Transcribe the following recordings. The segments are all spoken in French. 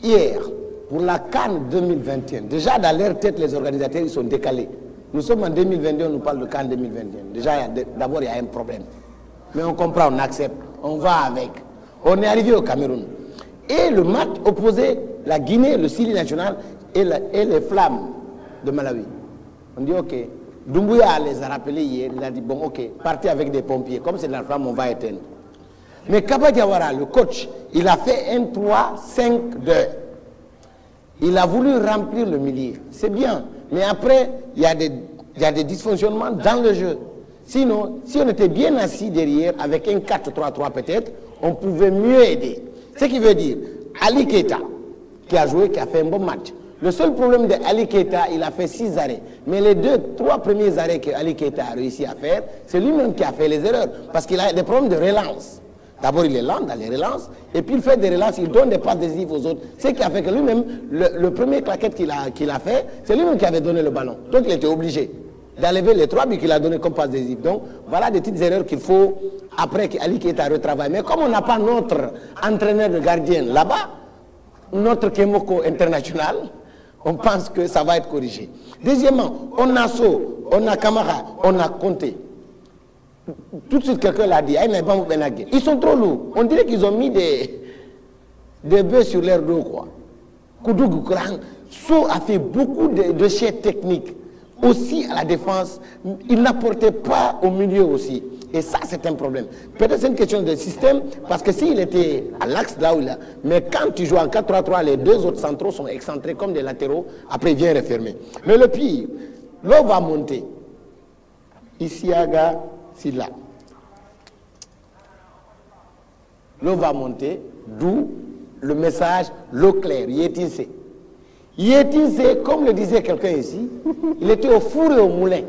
hier, pour la CAN 2021, déjà dans leur tête, les organisateurs, ils sont décalés. Nous sommes en 2022, on nous parle de CAN 2021. Déjà, d'abord, il y a un problème. Mais on comprend, on accepte, on va avec. On est arrivé au Cameroun. Et le match opposait la Guinée, le Syrie national et les Flammes de Malawi. On dit, ok. Doumbouya les a rappelés hier, il a dit, bon, ok, partez avec des pompiers. Comme c'est de la flamme, on va éteindre. Mais Kaba Diawara, le coach, il a fait un 3-5-2. Il a voulu remplir le milieu. C'est bien. Mais après, il y a des dysfonctionnements dans le jeu. Sinon, si on était bien assis derrière, avec un 4-3-3 peut-être, on pouvait mieux aider. Ce qui veut dire, Ali Keita, qui a joué, qui a fait un bon match. Le seul problème de Ali Keita, il a fait 6 arrêts. Mais les 3 premiers arrêts que Ali Keita a réussi à faire, c'est lui-même qui a fait les erreurs. Parce qu'il a des problèmes de relance. D'abord, il est lent dans les relances, et puis il fait des relances, il donne des passes décisives aux autres. Ce qui a fait que lui-même, le premier claquette qu'il a fait, c'est lui-même qui avait donné le ballon. Donc il était obligé d'enlever les 3 buts qu'il a donné comme passe décisive. Donc voilà des petites erreurs qu'il faut, après qu'Ali Keita retravaille. Mais comme on n'a pas notre entraîneur de gardien là-bas, notre Kemoko international, on pense que ça va être corrigé. Deuxièmement, on a So, on a Kamara, on a Conté. Tout de suite, quelqu'un l'a dit, ils sont trop lourds. On dirait qu'ils ont mis des bœufs sur leur dos, quoi. Koudougou Kran, So a fait beaucoup de chais techniques, aussi à la défense. Il n'apportait pas au milieu aussi. Et ça, c'est un problème. Peut-être c'est une question de système, parce que s'il était à l'axe là où il est, mais quand tu joues en 4-3-3, les 2 autres centraux sont excentrés comme des latéraux, après il vient refermer. Mais le pire, l'eau va monter. Isiaga, Silla. L'eau va monter, d'où le message, l'eau claire, Yétinsé. Yétinsé, comme le disait quelqu'un ici, il était au four et au moulin.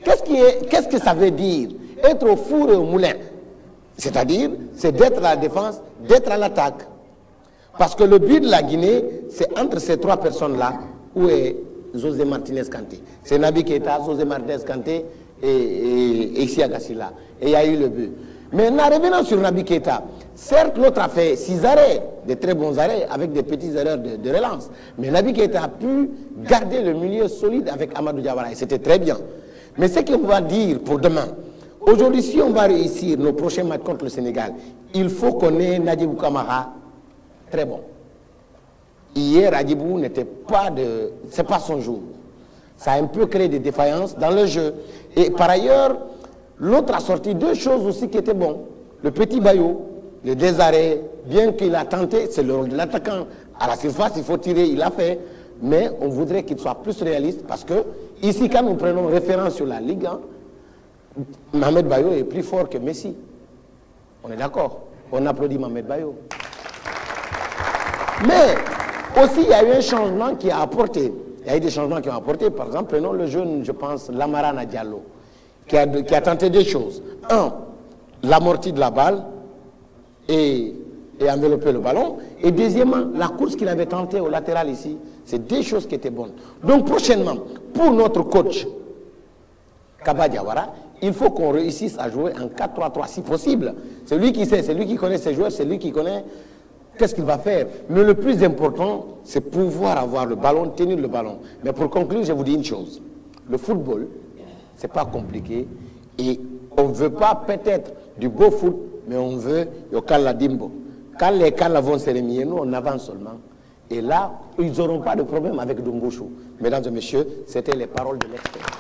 Qu'est-ce que ça veut dire? Être au four et au moulin. C'est-à-dire, c'est d'être à la défense, d'être à l'attaque. Parce que le but de la Guinée, c'est entre ces 3 personnes-là, où est José Martinez Kanté. C'est Naby Keita, José Martinez Kanté et Isiaga Silla. Et il y a eu le but. Mais en revenant sur Naby Keita, certes, l'autre a fait 6 arrêts, de très bons arrêts, avec des petites erreurs de relance. Mais Naby Keita a pu garder le milieu solide avec Amadou Diawara. Et c'était très bien. Mais ce qu'on va dire pour demain, aujourd'hui, si on va réussir nos prochains matchs contre le Sénégal, il faut qu'on ait Nadjibou Kamara très bon. Hier, Nadjibou n'était pas de... C'est pas son jour. Ça a un peu créé des défaillances dans le jeu. Et par ailleurs, l'autre a sorti 2 choses aussi qui étaient bonnes. Le petit Bayo, les 2 arrêts, bien qu'il a tenté, c'est le rôle de l'attaquant. À la surface, il faut tirer, il l'a fait. Mais on voudrait qu'il soit plus réaliste parce que ici, quand nous prenons référence sur la Ligue 1, Mohamed Bayo est plus fort que Messi. On est d'accord. On applaudit Mohamed Bayo. Mais aussi, il y a eu un changement qui a apporté. Il y a eu des changements qui ont apporté. Par exemple, prenons le jeune, je pense, Lamarana Diallo, qui a tenté 2 choses. 1, l'amorti de la balle et envelopper le ballon. Et deuxièmement, la course qu'il avait tentée au latéral ici, c'est 2 choses qui étaient bonnes. Donc prochainement, pour notre coach, Kaba Diawara, il faut qu'on réussisse à jouer en 4-3-3 si possible. C'est lui qui sait, c'est lui qui connaît ses joueurs, c'est lui qui connaît qu'est-ce qu'il va faire. Mais le plus important, c'est pouvoir avoir le ballon, tenir le ballon. Mais pour conclure, je vous dis une chose. Le football, c'est pas compliqué. Et on ne veut pas peut-être du beau foot, mais on veut le Kaladimbo. Quand les Kala vont se remis, nous, on avance seulement. Et là, ils n'auront pas de problème avec Dumbouchou. Mesdames et messieurs, c'était les paroles de l'expert.